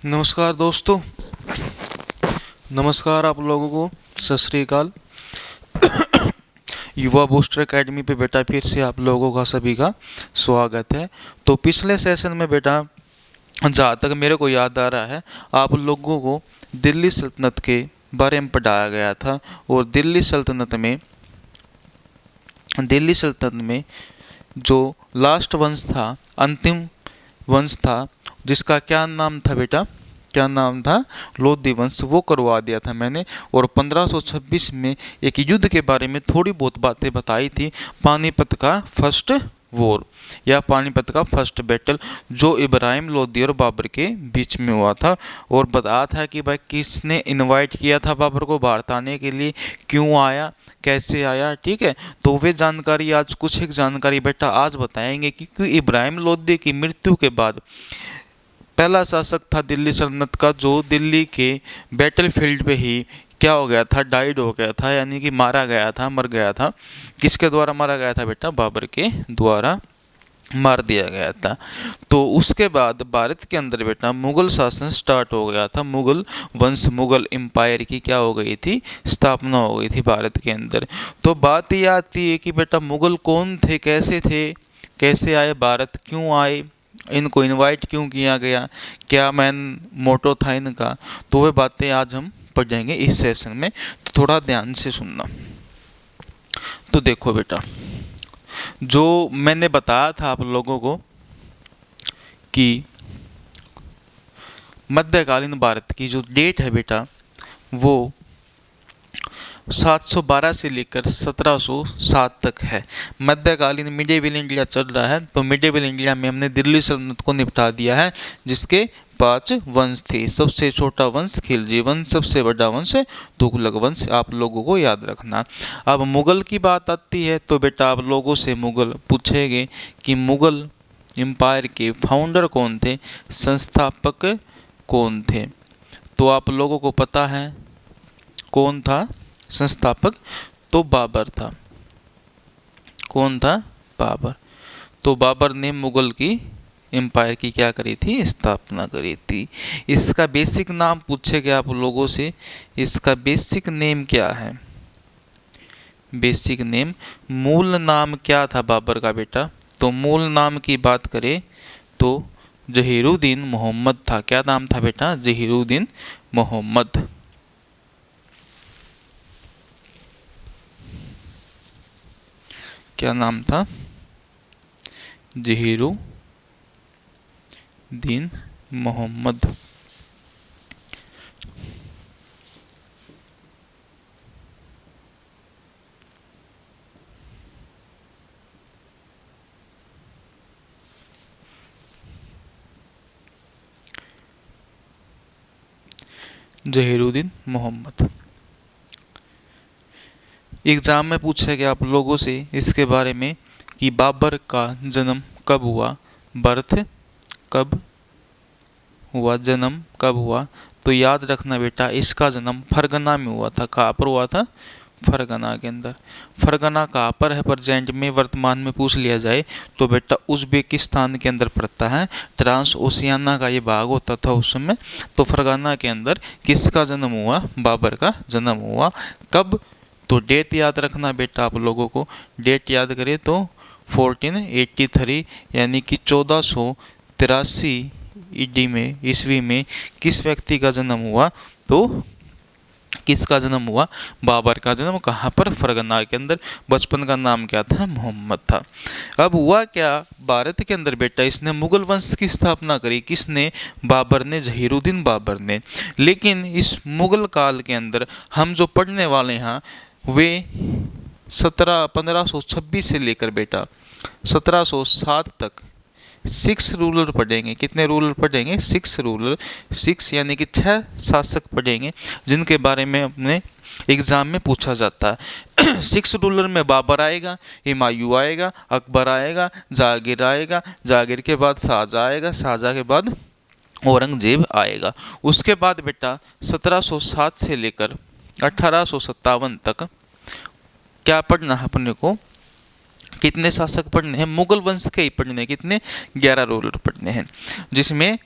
नमस्कार दोस्तों। नमस्कार आप लोगों को। सत श्री अकाल। युवा बूस्टर एकेडमी पे बेटा फिर से आप लोगों का सभी का स्वागत है। तो पिछले सेशन में बेटा जहाँ तक मेरे को याद आ रहा है आप लोगों को दिल्ली सल्तनत के बारे में पढ़ाया गया था। और दिल्ली सल्तनत में जो लास्ट वंश था, अंतिम वंश था, जिसका क्या नाम था बेटा, क्या नाम था, लोधी वंश, वो करवा दिया था मैंने। और 1526 में एक युद्ध के बारे में थोड़ी बहुत बातें बताई थी, पानीपत का फर्स्ट वॉर या पानीपत का फर्स्ट बैटल, जो इब्राहिम लोधी और बाबर के बीच में हुआ था। और बताया था कि भाई किसने इनवाइट किया था बाबर को भारत आने के लिए, क्यों आया, कैसे आया। ठीक है, तो वे जानकारी आज कुछ एक जानकारी बेटा आज बताएंगे क्योंकि इब्राहिम लोधी की मृत्यु के बाद पहला शासक था दिल्ली सल्तनत का, जो दिल्ली के बैटल फील्ड पे ही क्या हो गया था, डाइड हो गया था, यानी कि मारा गया था, मर गया था। किसके द्वारा मारा गया था बेटा, बाबर के द्वारा मार दिया गया था। तो उसके बाद भारत के अंदर बेटा मुगल शासन स्टार्ट हो गया था। मुगल वंश, मुगल एम्पायर की क्या हो गई थी, स्थापना हो गई थी भारत के अंदर। तो बात ये आती है कि बेटा मुगल कौन थे, कैसे आए भारत, क्यों आए, इनको इनवाइट क्यों किया गया, क्या मैन मोटो था इनका। तो वे बातें आज हम पढ़ेंगे इस सेशन में, तो थोड़ा ध्यान से सुनना। तो देखो बेटा, जो मैंने बताया था आप लोगों को कि मध्यकालीन भारत की जो डेट है बेटा वो 712 से लेकर 1707 तक है। मध्यकालीन मिडेवल इंडिया चल रहा है। तो मिडेवल इंडिया में हमने दिल्ली सल्तनत को निपटा दिया है, जिसके 5 वंश थे। सबसे छोटा वंश खिलजी वंश, सबसे बड़ा वंश तुगलक वंश, आप लोगों को याद रखना। अब मुगल की बात आती है तो बेटा आप लोगों से मुगल पूछेंगे कि मुगल एम्पायर के फाउंडर कौन थे, संस्थापक कौन थे। तो आप लोगों को पता है कौन था संस्थापक, तो बाबर था। कौन था, बाबर। तो बाबर ने मुगल की एम्पायर की क्या करी थी, स्थापना करी थी। इसका बेसिक नाम पूछेगा आप लोगों से, इसका बेसिक नेम क्या है, बेसिक नेम, मूल नाम क्या था बाबर का बेटा। तो मूल नाम की बात करें तो जहीरुद्दीन मोहम्मद था। क्या नाम था बेटा, जहीरुद्दीन मोहम्मद। क्या नाम था, जहीरुद्दीन मोहम्मद। जहीरुद्दीन मोहम्मद। एग्जाम में पूछा गया आप लोगों से इसके बारे में कि बाबर का जन्म कब हुआ, बर्थ कब हुआ, जन्म कब हुआ। तो याद रखना बेटा इसका जन्म फरगना में हुआ था। कहाँ पर हुआ था, फरगना के अंदर। फरगना कहाँ पर है प्रेजेंट में, वर्तमान में पूछ लिया जाए तो बेटा उज्बेकिस्तान के अंदर पड़ता है। ट्रांस ओशियाना का ये भाग होता था उस समय। तो फरगना के अंदर किसका जन्म हुआ, बाबर का जन्म हुआ। कब, तो डेट याद रखना बेटा आप लोगों को। डेट याद करें तो 1483 यानी कि 1483 ईडी में, ईस्वी में किस व्यक्ति का जन्म हुआ, तो किसका जन्म हुआ, बाबर का जन्म। कहाँ पर, फरगना के अंदर। बचपन का नाम क्या था, मोहम्मद था। अब हुआ क्या भारत के अंदर बेटा, इसने मुगल वंश की स्थापना करी। किसने, बाबर ने, जहीरुद्दीन बाबर ने। लेकिन इस मुगल काल के अंदर हम जो पढ़ने वाले हैं वे 1526 से लेकर बेटा 1707 तक 6 रूलर पढ़ेंगे। कितने रूलर पढ़ेंगे, 6 रूलर। 6 यानी कि 6 शासक पढ़ेंगे जिनके बारे में अपने एग्जाम में पूछा जाता है। 6 रूलर में बाबर आएगा, हुमायूं आएगा, अकबर आएगा, जहांगीर आएगा, जहांगीर के बाद शाहजहां आएगा, शाहजहां के बाद औरंगजेब आएगा। उसके बाद बेटा 1707 से लेकर 1857 तक क्या पढ़ना है अपने को, कितने शासक पढ़ने हैं, मुगल वंश के ही पढ़ने हैं। कितने, 11 रूलर पढ़ने हैं, जिसमें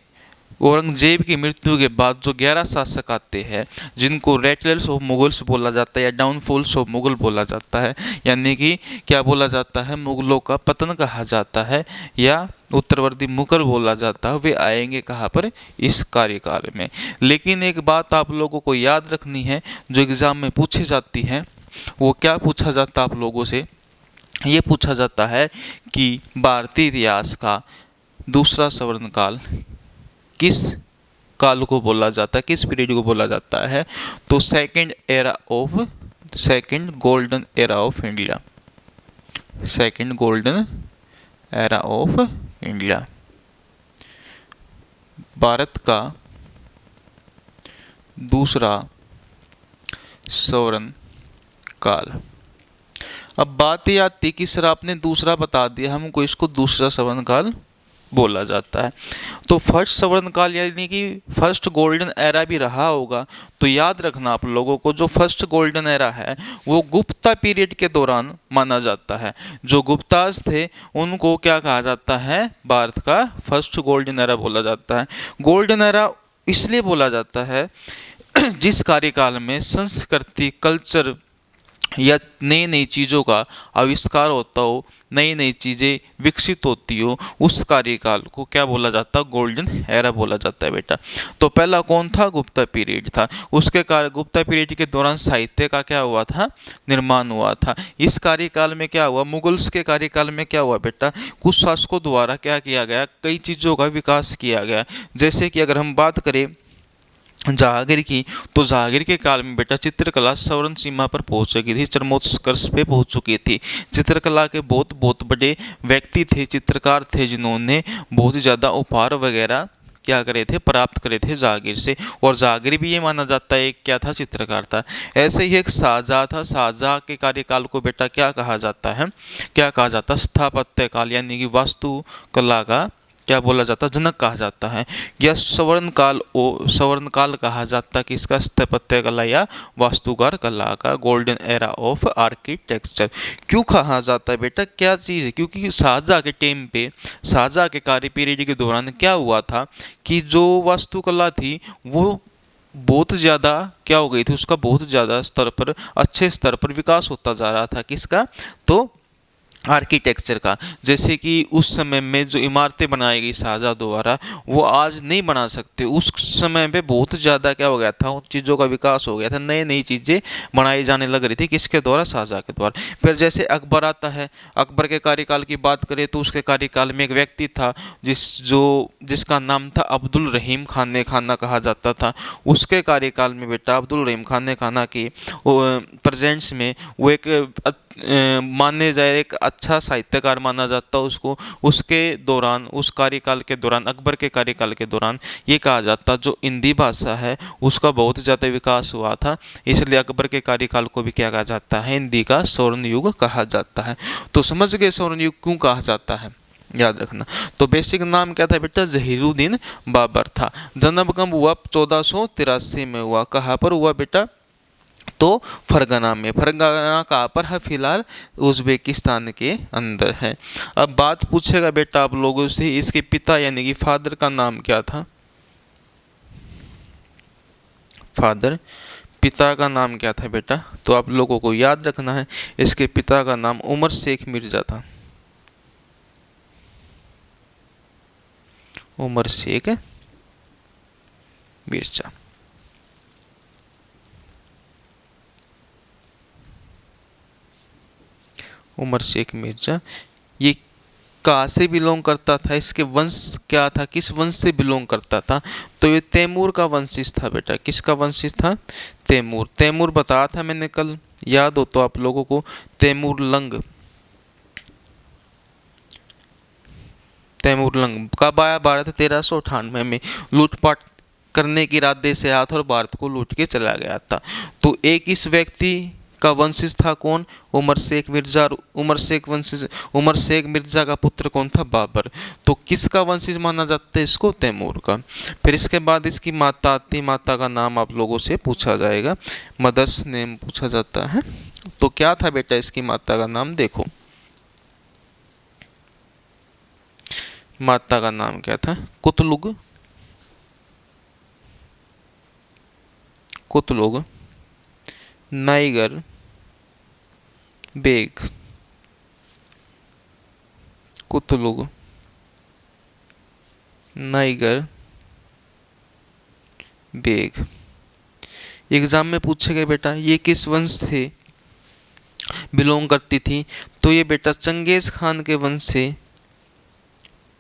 औरंगजेब की मृत्यु के बाद जो 11 शासक आते हैं जिनको रेटलर्स ऑफ मुगल्स बोला जाता है या डाउनफॉल्स ऑफ मुगल बोला जाता है, यानी कि क्या बोला जाता है, मुगलों का पतन कहा जाता है या उत्तरवर्ती मुगल बोला जाता है, वे आएंगे कहाँ पर, इस कार्यकाल में। लेकिन एक बात आप लोगों को याद रखनी है जो एग्जाम में पूछी जाती है, वो क्या पूछा जाता है आप लोगों से, ये पूछा जाता है कि भारतीय इतिहास का दूसरा स्वर्ण काल किस काल को बोला जाता है, किस पीरियड को बोला जाता है। तो second golden era of India, second golden era of India, Bharat का दूसरा स्वर्ण काल। अब बात ये आती कि सर आपने दूसरा बता दिया, हमको इसको दूसरा स्वर्ण काल बोला जाता है। तो फर्स्ट स्वर्ण काल यानी कि फर्स्ट गोल्डन एरा भी रहा होगा, तो याद रखना आप लोगों को जो फर्स्ट गोल्डन एरा है वो गुप्ता पीरियड के दौरान माना जाता है। जो गुप्ताज थे उनको क्या कहा जाता है, भारत का फर्स्ट गोल्डन एरा बोला जाता है। गोल्डन एरा इसलिए बोला जाता है जिस कार्यकाल में संस्कृति, कल्चर या नई नई चीज़ों का आविष्कार होता हो, नई नई चीज़ें विकसित होती हो, उस कार्यकाल को क्या बोला जाता है, गोल्डन एरा बोला जाता है बेटा। तो पहला कौन था, गुप्ता पीरियड था। उसके गुप्ता पीरियड के दौरान साहित्य का क्या हुआ था, निर्माण हुआ था। इस कार्यकाल में क्या हुआ, मुगल्स के कार्यकाल में क्या हुआ बेटा, कुछ शासकों द्वारा क्या किया गया, कई चीज़ों का विकास किया गया। जैसे कि अगर हम बात करें जहांगीर की, तो जहांगीर के काल में बेटा चित्रकला स्वर्ण सीमा पर पहुंच चुकी थी, चरमोत्कर्ष पे पहुंच चुकी थी। चित्रकला के बहुत बहुत बड़े व्यक्ति थे, चित्रकार थे, जिन्होंने बहुत ज़्यादा उपहार वगैरह क्या करे थे, प्राप्त करे थे जहांगीर से। और जहांगीर भी ये माना जाता है क्या था, चित्रकार था। ऐसे ही एक शाहजहाँ था, शाहजहाँ के कार्यकाल को बेटा क्या कहा जाता है, क्या कहा जाता है, स्थापत्य काल यानी कि वास्तुकला का क्या बोला जाता है, जनक कहा जाता है। या स्वर्ण काल कहा जाता है किसका, स्थापत्य कला या वास्तुकार कला का, गोल्डन एरा ऑफ आर्किटेक्चर। क्यों कहा जाता है बेटा, क्या चीज़ है, क्योंकि शाहजहाँ के टाइम पे, शाहजहाँ के कार्य पीरियड के दौरान क्या हुआ था कि जो वास्तुकला थी वो बहुत ज़्यादा क्या हो गई थी, उसका बहुत ज़्यादा स्तर पर, अच्छे स्तर पर विकास होता जा रहा था। किसका, तो आर्किटेक्चर का। जैसे कि उस समय में जो इमारतें बनाई गई शाहजहाँ द्वारा वो आज नहीं बना सकते, उस समय पे बहुत ज़्यादा क्या हो गया था, उन चीज़ों का विकास हो गया था, नई नई चीज़ें बनाई जाने लग रही थी, किसके द्वारा, शाहजहाँ के द्वारा। फिर जैसे अकबर आता है, अकबर के कार्यकाल की बात करें तो उसके कार्यकाल में एक व्यक्ति था जिसका नाम था अब्दुल रहीम खान खाना कहा जाता था। उसके कार्यकाल में बेटा अब्दुल रहीम खाना की प्रेजेंट्स में वो एक माने जाए एक अच्छा साहित्यकार माना जाता है उसको। उसके दौरान, उस कार्यकाल के दौरान, अकबर के कार्यकाल के दौरान ये कहा जाता जो हिंदी भाषा है उसका बहुत ज़्यादा विकास हुआ था, इसलिए अकबर के कार्यकाल को भी क्या कहा जाता है, हिंदी का स्वर्ण युग कहा जाता है। तो समझ गए स्वर्ण युग क्यों कहा जाता है, याद रखना। तो बेसिक नाम क्या था बेटा, जहीरुद्दीन बाबर था। जन्म कब हुआ, 1483 में हुआ। कहाँ पर हुआ बेटा, तो फरगना में। फरगना कहाँ पर है, फिलहाल उज्बेकिस्तान के अंदर है। अब बात पूछेगा बेटा आप लोगों से, इसके पिता यानी कि फादर का नाम क्या था, फादर, पिता का नाम क्या था बेटा, तो आप लोगों को याद रखना है इसके पिता का नाम उमर शेख मिर्जा था, उमर शेख मिर्जा। उमर शेख मिर्जा ये कहाँ से बिलोंग करता था, इसके वंश क्या था, किस वंश से बिलोंग करता था, तो ये तैमूर का वंशिज था बेटा। किसका वंशिज था, तैमूर। तैमूर बताया था मैंने कल, याद हो तो आप लोगों को, तैमूर लंग कब आया, भारत 1398 में लूटपाट करने के इरादे से आया था और भारत को लूट के चला गया था। तो एक इस व्यक्ति का वंशिज था कौन, उमर शेख मिर्जा। उमर शेख मिर्जा का पुत्र कौन था, बाबर। तो किसका वंशिज माना जाता है इसको, तैमूर का। फिर इसके बाद इसकी माता आती, माता का नाम आप लोगों से पूछा जाएगा, मदर्स नेम पूछा जाता है। तो क्या था बेटा इसकी माता का नाम, देखो माता का नाम क्या था, Qutlugh Qutlugh Nigar Beg, Qutlugh Nigar Beg. Exam में पूछेगा बेटा ये किस वंश से बिलोंग करती थी, तो ये बेटा चंगेज खान के वंश से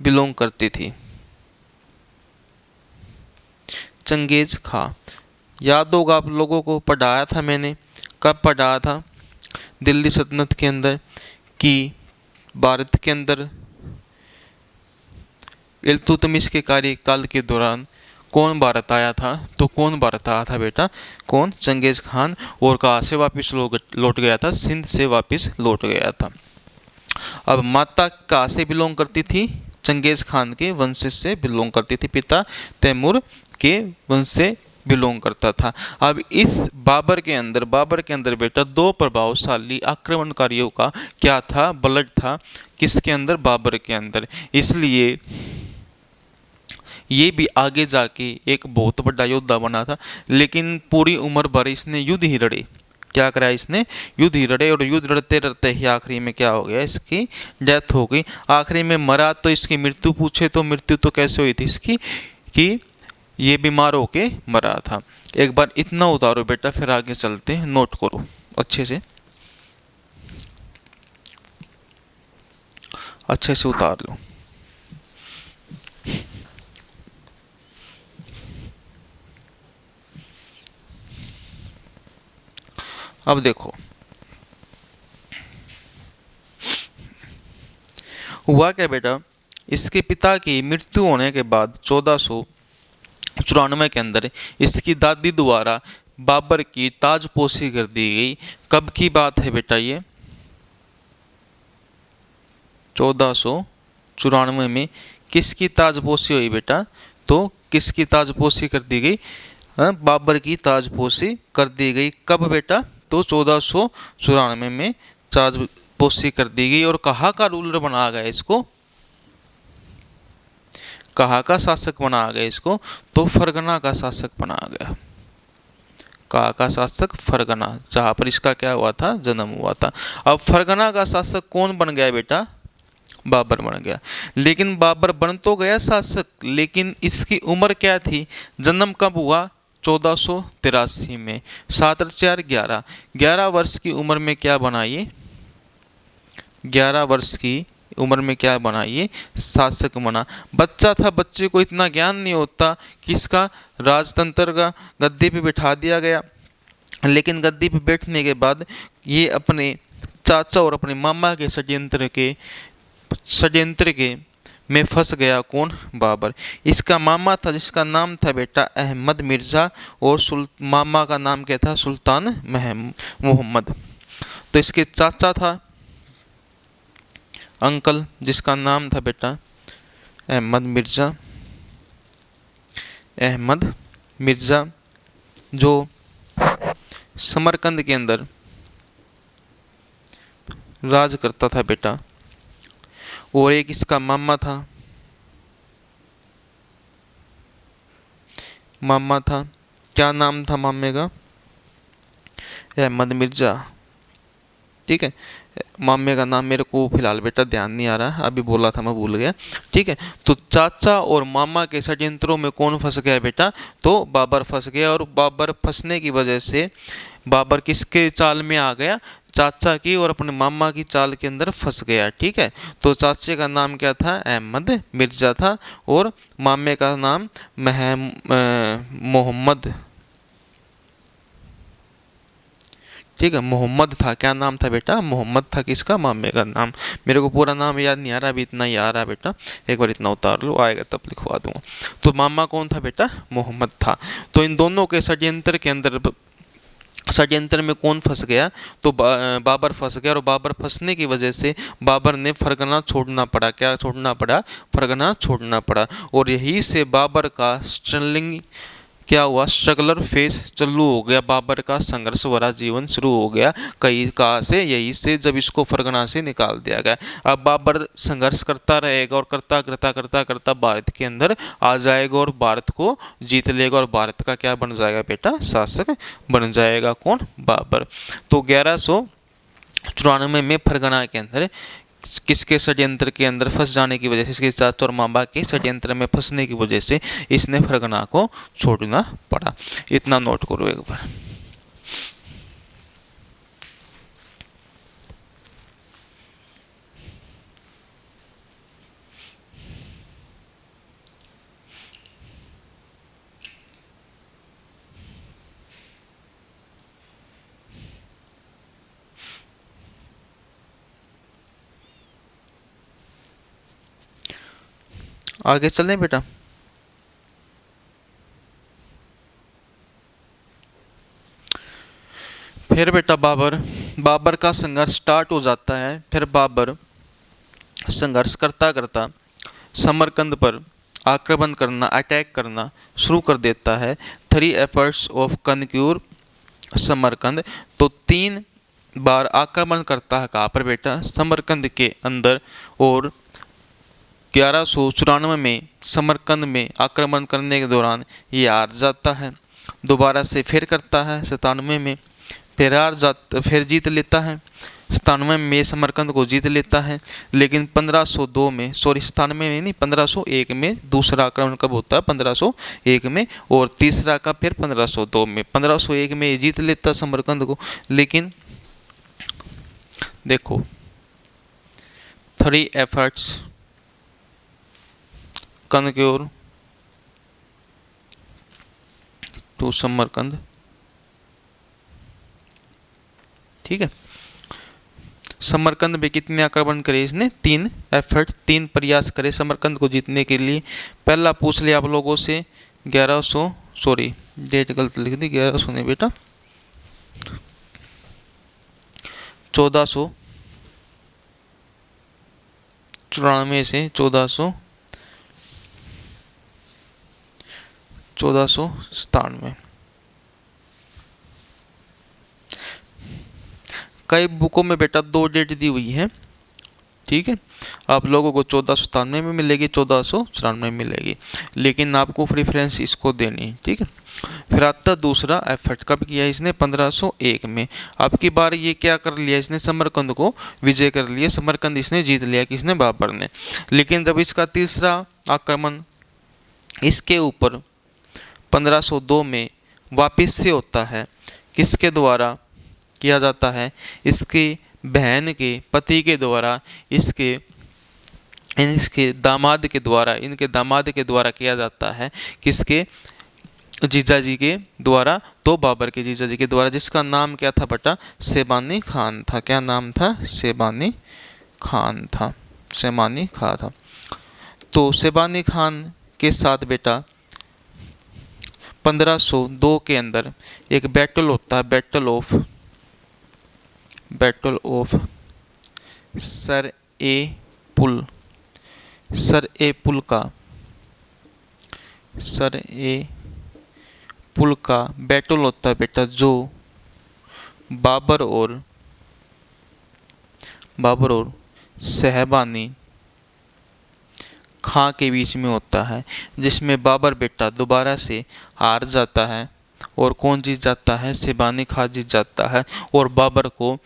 बिलोंग करती थी। चंगेज खां, याद होगा आप लोगों को, पढ़ाया था मैंने। कब पढ़ाया था? दिल्ली सल्तनत के अंदर कि भारत के अंदर इल्तुतमिश के कार्यकाल के दौरान कौन भारत आया था, तो कौन भारत आया था बेटा? कौन? Genghis Khan. और कहाँ से वापस लौट गया था? सिंध से वापस लौट गया था। अब माता कहाँ से बिलोंग करती थी? चंगेज खान के वंश से बिलोंग करती थी। पिता तैमूर के वंश से बिलोंग करता था। अब इस बाबर के अंदर बेटा दो प्रभावशाली आक्रमणकारियों का क्या था? ब्लड था। किसके अंदर? बाबर के अंदर। इसलिए ये भी आगे जाके एक बहुत बड़ा योद्धा बना था, लेकिन पूरी उम्र भर इसने युद्ध ही लड़े। क्या करा इसने? युद्ध ही लड़े, और युद्ध लड़ते लड़ते ही आखिरी में क्या हो गया? इसकी डेथ हो गई। आखिरी में मरा तो इसकी मृत्यु पूछे तो मृत्यु तो कैसे हुई थी इसकी कि ये बीमार होके मरा था। एक बार इतना उतारो बेटा, फिर आगे चलते हैं। नोट करो अच्छे से, अच्छे से उतार लो। अब देखो हुआ क्या बेटा, इसके पिता की मृत्यु होने के बाद 1494 के अंदर इसकी दादी द्वारा बाबर की ताजपोशी कर दी गई। कब की बात है बेटा ये? 1494 में किसकी ताजपोशी हुई बेटा? तो किसकी ताजपोशी कर दी गई? बाबर की ताजपोशी कर दी गई। कब बेटा? तो 1494 में ताजपोशी कर दी गई। और कहाँ का रूलर बना गया इसको? कहाँ का शासक बना गया इसको? तो फरगना का शासक बना गया। कहाँ का शासक? फरगना, जहाँ पर इसका क्या हुआ था? जन्म हुआ था। अब फरगना का शासक कौन बन गया बेटा? बाबर बन गया। लेकिन बाबर बन तो गया शासक, लेकिन इसकी उम्र क्या थी? जन्म कब हुआ? 1483 में। 7 और 4 11, 11 वर्ष की उम्र में क्या बना ये? 11 वर्ष की उम्र में क्या बना ये? शासक बना। बच्चा था, बच्चे को इतना ज्ञान नहीं होता कि इसका राजतंत्र का गद्दी पे बिठा दिया गया। लेकिन गद्दी पे बैठने के बाद ये अपने चाचा और अपने मामा के षड्यंत्र के में फंस गया। कौन? बाबर। इसका मामा था जिसका नाम था बेटा अहमद मिर्जा, और मामा का नाम क्या था? सुल्तान मोहम्मद। तो इसके चाचा था अंकल, जिसका नाम था बेटा अहमद मिर्जा, जो समरकंद के अंदर राज करता था बेटा। और एक इसका मामा था, क्या नाम था मामे का? अहमद मिर्जा। ठीक है, मामे का नाम मेरे को फिलहाल बेटा ध्यान नहीं आ रहा, अभी बोला था मैं भूल गया। ठीक है, तो चाचा और मामा के षड्यंत्रों में कौन फंस गया बेटा? तो बाबर फंस गया। और बाबर फंसने की वजह से बाबर किसके चाल में आ गया? चाचा की और अपने मामा की चाल के अंदर फंस गया। ठीक है, तो चाचे का नाम क्या था? अहमद मिर्जा था, और मामे का नाम मोहम्मद। ठीक है, मोहम्मद था। क्या नाम था बेटा? मोहम्मद था। किसका? मामे का नाम। मेरे को पूरा नाम याद नहीं आ रहा, अभी इतना ही आ रहा बेटा, एक बार इतना उतार लो, आएगा तब लिखवा दूंगा। तो मामा कौन था बेटा? मोहम्मद था। तो इन दोनों के षड्यंत्र के अंदर, षड्यंत्र में कौन फंस गया? तो बाबर फंस गया। और बाबर फंसने की वजह से बाबर ने फरगना छोड़ना पड़ा। क्या छोड़ना पड़ा? फरगना छोड़ना पड़ा। और यही से बाबर का स्टर्लिंग क्या हुआ, स्ट्रगलर फेस चालू हो गया, बाबर का संघर्ष भरा जीवन शुरू हो गया। कहीं कहाँ से, यही से, जब इसको फरगना से निकाल दिया गया। अब बाबर संघर्ष करता रहेगा और करता करता करता करता भारत के अंदर आ जाएगा और भारत को जीत लेगा और भारत का क्या बन जाएगा बेटा, शासक बन जाएगा। कौन, बाबर। तो 1194 में फरगना के अंदर किसके षड्यंत्र के अंदर फंस जाने की वजह से, इसके चाचा और मामा के षड्यंत्र में फंसने की वजह से इसने फरगना को छोड़ना पड़ा। इतना नोट करो एक बार। आगे चलें बेटा। फिर बेटा बाबर का संघर्ष स्टार्ट हो जाता है। फिर बाबर संघर्ष करता करता समरकंद पर आक्रमण करना, अटैक करना शुरू कर देता है। 3 एफर्ट्स ऑफ कनक्यूर समरकंद, तो 3 बार आक्रमण करता है। कहाँ पर बेटा, समरकंद के अंदर। और 1194 में समरकंद में आक्रमण करने के दौरान ये हार जाता है। दोबारा से फिर करता है 97 में, फिर जीत लेता है। 97 में समरकंद को जीत लेता है। लेकिन 1502 में, सॉरी 97 में नहीं, 1501 में दूसरा आक्रमण कब होता है, 1501 में, और तीसरा का फिर 1502 में। 1501 में ये जीत लेता है समरकंद को। लेकिन देखो 3 एफर्ट्स कनक्योर टू समरकंद, ठीक है। समरकंद में कितने आक्रमण करे इसने, 3 एफर्ट, 3 प्रयास करे समरकंद को जीतने के लिए। पहला पूछ लिया आप लोगों से 1100, सॉरी डेट गलत लिख दी, 1100 नहीं बेटा, 1494 से 1497। कई बुकों में बेटा 2 डेट दी हुई है, ठीक है। आप लोगों को 1497 में मिलेगी, 1494 में मिलेगी, लेकिन आपको प्रेफरेंस इसको देनी है, ठीक है। फिर आता दूसरा एफर्ट, कब किया इसने, 1501 में। अब की बार ये क्या कर लिया इसने, समरकंद को विजय कर लिया, समरकंद इसने जीत लिया, किसने, बाबर ने। लेकिन जब इसका तीसरा आक्रमण इसके ऊपर 1502 में वापिस से होता है, किसके द्वारा किया जाता है, इसकी बहन के पति के द्वारा, इनके दामाद के द्वारा किया जाता है, किसके, जीजाजी के द्वारा, तो बाबर के जीजाजी के द्वारा, जिसका नाम क्या था बेटा, शेबानी खान था। क्या नाम था, शेबानी खान था, शेबानी खान था। तो शेबानी खान के साथ बेटा 1502 के अंदर एक बैटल होता है, बैटल ऑफ सर ए पुल का बैटल होता है बेटा, जो बाबर और शेबानी खां के बीच में होता है, जिसमें बाबर बेटा दोबारा से हार जाता है। और कौन जीत जाता है, शेबानी खां जीत जाता है, और बाबर को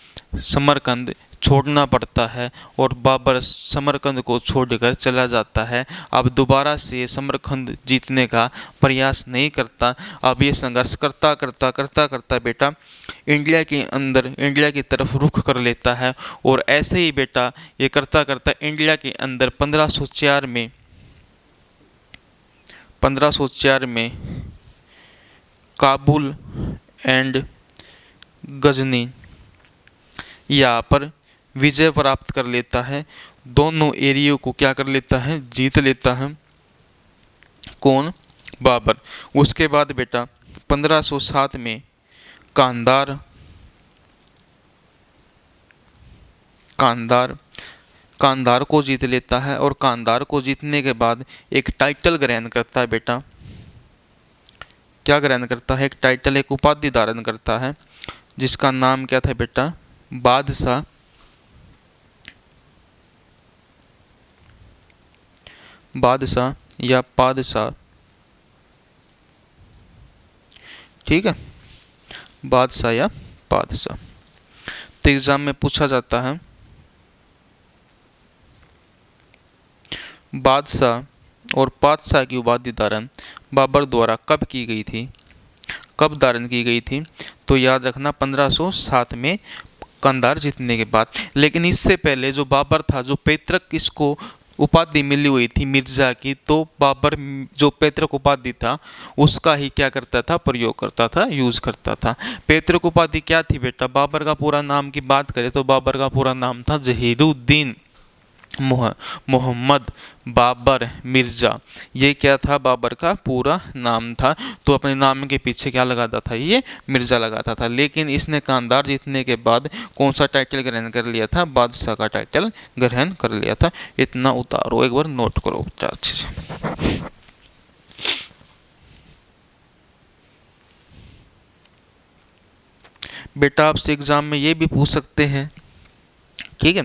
समरकंद छोड़ना पड़ता है, और बाबर समरकंद को छोड़कर चला जाता है। अब दोबारा से समरकंद जीतने का प्रयास नहीं करता। अब ये संघर्ष करता करता बेटा इंडिया की तरफ रुख कर लेता है। और ऐसे ही बेटा ये करता करता इंडिया के अंदर 1504 में काबुल एंड गजनी यहाँ पर विजय प्राप्त कर लेता है। दोनों एरियो को क्या कर लेता है, जीत लेता है। कौन, बाबर। उसके बाद बेटा 1507 में कांधार को जीत लेता है। और कांधार को जीतने के बाद एक टाइटल ग्रहण करता है बेटा, क्या ग्रहण करता है, एक टाइटल, एक उपाधि धारण करता है, जिसका नाम क्या था बेटा, बादशाह। बादशाह या पादशाह, ठीक है, बादशाह या पादशाह। तो एग्जाम में पूछा जाता है बादशाह और पादशाह की उपाधि धारण बाबर द्वारा कब की गई थी, कब धारण की गई थी? तो याद रखना 1507 में कंधार जीतने के बाद। लेकिन इससे पहले जो बाबर था, जो पैतृक इसको उपाधि मिली हुई थी मिर्जा की, तो बाबर जो पैतृक उपाधि था उसका ही क्या करता था, प्रयोग करता था, यूज करता था। पैतृक उपाधि क्या थी बेटा? बाबर का पूरा नाम की बात करें तो बाबर का पूरा नाम था जहीरुद्दीन मोहम्मद बाबर मिर्जा। ये क्या था? बाबर का पूरा नाम था। तो अपने नाम के पीछे क्या लगाता था? ये मिर्जा लगाता था। लेकिन इसने कांधार जीतने के बाद कौन सा टाइटल ग्रहण कर लिया था? बादशाह का टाइटल ग्रहण कर लिया था। इतना उतारो, एक बार नोट करो बच्चा अच्छे से। बेटा आपसे एग्जाम में ये भी पूछ सकते हैं, ठीक है,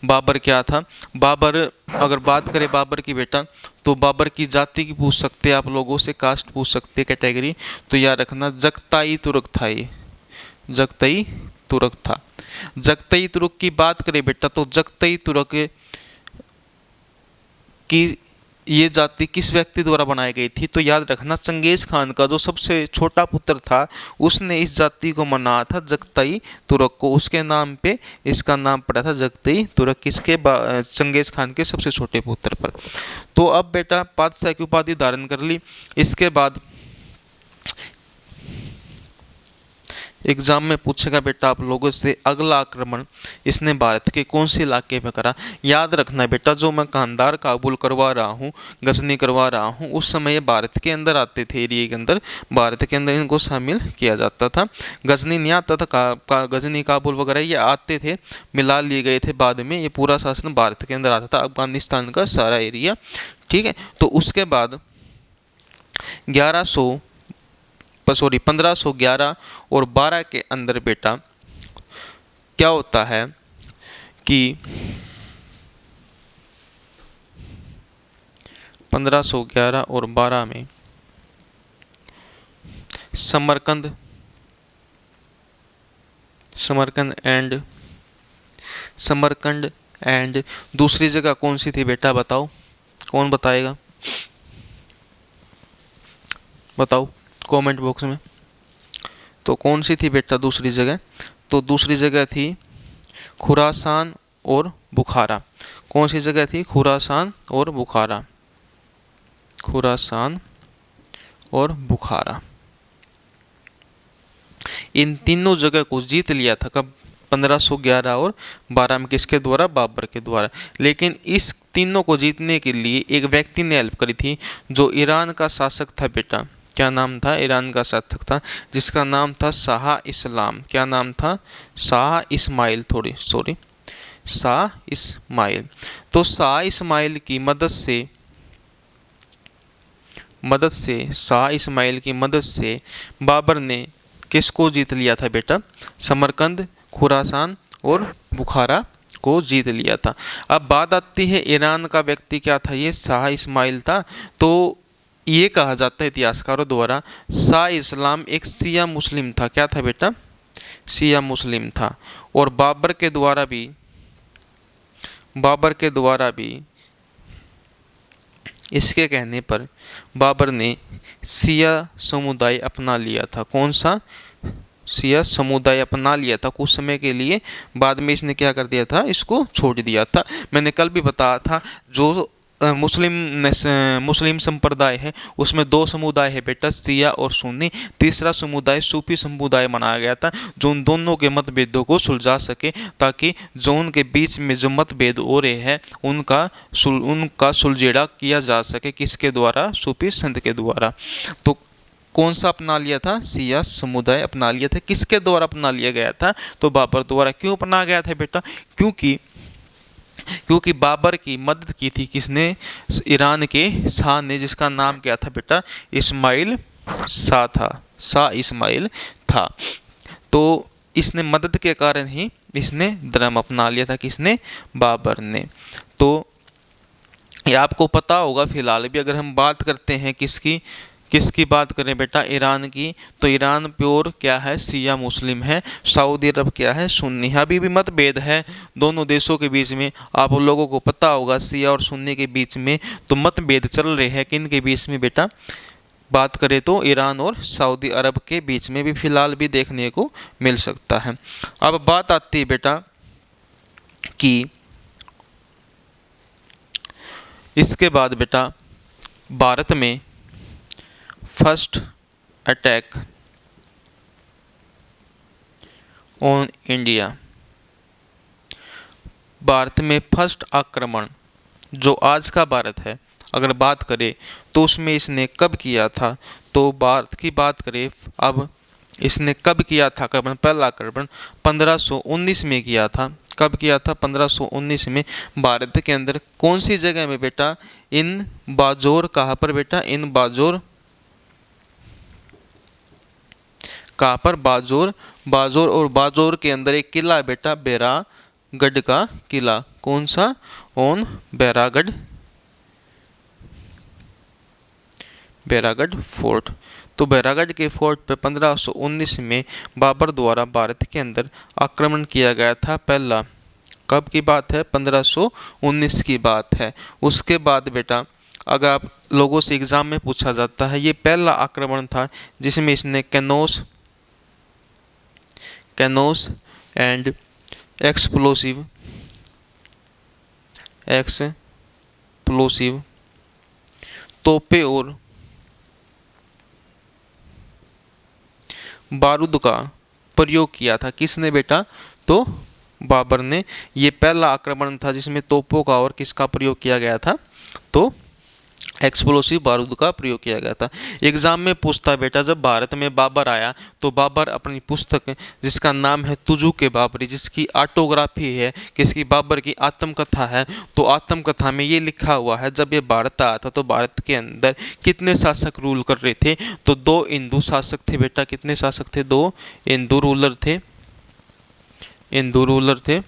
बाबर क्या था? बाबर, अगर बात करें बाबर की बेटा, तो बाबर की जाति की पूछ सकते हैं आप लोगों से, कास्ट पूछ सकते हैं, कैटेगरी। तो याद रखना जगताई तुर्क था, ये जगताई तुर्क था। जगताई तुर्क की बात करें बेटा, तो जगताई तुर्क की ये जाति किस व्यक्ति द्वारा बनाई गई थी? तो याद रखना चंगेज खान का जो सबसे छोटा पुत्र था, उसने इस जाति को मनाया था जगताई तुर्क को। उसके नाम पे इसका नाम पड़ा था जगताई तुर्क, किसके? चंगेज खान के सबसे छोटे पुत्र पर। तो अब बेटा पादशाह की उपाधि धारण कर ली। इसके बाद एग्जाम में पूछेगा बेटा आप लोगों से, अगला आक्रमण इसने भारत के कौन से इलाके पर करा? याद रखना बेटा, जो मैं कांधार काबुल करवा रहा हूँ, गजनी करवा रहा हूँ, उस समय ये भारत के अंदर आते थे, एरिया के अंदर, भारत के अंदर इनको शामिल किया जाता था। गजनी नहीं आता था, गजनी काबुल वगैरह ये आते थे, मिला लिए गए थे बाद में। ये पूरा शासन भारत के अंदर आता था, अफगानिस्तान का सारा एरिया, ठीक है। तो उसके बाद 1511 और 12 के अंदर बेटा क्या होता है कि 1511 और 12 में समरकंद एंड दूसरी जगह कौन सी थी बेटा? बताओ, कौन बताएगा? बताओ कमेंट बॉक्स में। तो कौन सी थी बेटा दूसरी जगह? तो दूसरी जगह थी खुरासान और बुखारा। कौन सी जगह थी? खुरासान और बुखारा, खुरासान और बुखारा। इन तीनों जगह को जीत लिया था कब? 1511 और 12 में। किसके द्वारा? बाबर के द्वारा। लेकिन इस तीनों को जीतने के लिए एक व्यक्ति ने हेल्प करी थी, जो ईरान का शासक था बेटा। क्या नाम था? ईरान का शासक था, जिसका नाम था शाह इस्लाम। क्या नाम था? शाह इस्माइल, शाह इस्माइल। तो शाह इस्माइल की मदद शाह इस्माइल की मदद से बाबर ने किसको जीत लिया था बेटा? समरकंद, खुरासान और बुखारा को जीत लिया था। अब बात आती है ईरान का व्यक्ति क्या था? ये शाह इस्माइल था। तो ये कहा जाता है इतिहासकारों द्वारा, शाह इस्लाम एक शिया मुस्लिम था। क्या था बेटा? शिया मुस्लिम था। और बाबर के द्वारा भी इसके कहने पर बाबर ने शिया समुदाय अपना लिया था। कौन सा? शिया समुदाय अपना लिया था कुछ समय के लिए। बाद में इसने क्या कर दिया था? इसको छोड़ दिया था। मैंने कल भी बताया था, जो मुस्लिम संप्रदाय है उसमें दो समुदाय है बेटा, शिया और सुन्नी। तीसरा समुदाय सूफी समुदाय बनाया गया था, जो उन दोनों के मतभेदों को सुलझा सके, ताकि जो उनके बीच में जो मतभेद हो रहे हैं उनका सुलझेड़ा किया जा सके। किसके द्वारा? सूफी संत के द्वारा। तो कौन सा अपना लिया था? शिया समुदाय अपना लिया था। किसके द्वारा अपना लिया गया था? तो बाबर द्वारा। क्यों अपना गया था बेटा? क्योंकि बाबर की मदद की थी किसने? ईरान के शाह ने, जिसका नाम क्या था बेटा? इस्माइल शाह था, शाह इस्माइल था। तो इसने मदद के कारण ही इसने धर्म अपना लिया था, किसने? बाबर ने। तो ये आपको पता होगा फिलहाल भी, अगर हम बात करते हैं किसकी किसकी बात करें बेटा, ईरान की, तो ईरान प्योर क्या है? शिया मुस्लिम है। सऊदी अरब क्या है? सुन्नी है। अभी भी मतभेद है दोनों देशों के बीच में, आप लोगों को पता होगा शिया और सुन्नी के बीच में तो मतभेद चल रहे हैं। किन के बीच में बेटा? बात करें तो ईरान और सऊदी अरब के बीच में भी फिलहाल भी देखने को मिल सकता है। अब बात आती है बेटा कि इसके बाद बेटा भारत में first attack on India, Bharat में फर्स्ट आक्रमण जो आज का भारत है अगर बात करें तो उसमें इसने कब किया था? तो भारत की बात करें अब, इसने कब किया था आक्रमण? पहला आक्रमण 1519 में किया था। कब किया था? 1519 में। भारत के अंदर कौन सी जगह में बेटा? इन बाजोर। कहाँ पर बेटा? इन बाजोर। कहाँ पर? बाजोर। बाजोर, और बाजोर के अंदर एक किला है बेटा, बैरागढ़ का किला। कौन सा? On Bairagarh, Bairagarh fort. तो बैरागढ़ के फोर्ट पे 1519 में बाबर द्वारा भारत के अंदर आक्रमण किया गया था पहला। कब की बात है? 1519 की बात है। उसके बाद बेटा अगर आप लोगों से एग्जाम में पूछा जाता है, ये पहला आक्रमण था जिसमें इसने कैनोस एंड एक्सप्लोसिव तोपे और बारूद का प्रयोग किया था। किसने बेटा? तो बाबर ने। ये पहला आक्रमण था जिसमें तोपों का और किसका प्रयोग किया गया था? तो एक्सप्लोसिव बारूद का प्रयोग किया गया था। एग्जाम में पूछता है बेटा, जब भारत में बाबर आया तो बाबर अपनी पुस्तक जिसका नाम है तुजू के बाबरी, जिसकी ऑटोग्राफी है, किसकी? बाबर की आत्मकथा है। तो आत्मकथा में ये लिखा हुआ है जब ये भारत आया था तो भारत के अंदर कितने शासक रूल कर रहे थे? तो 2 हिंदू शासक थे बेटा। कितने शासक थे? 2 हिंदू रूलर थे। हिंदू रूलर थे।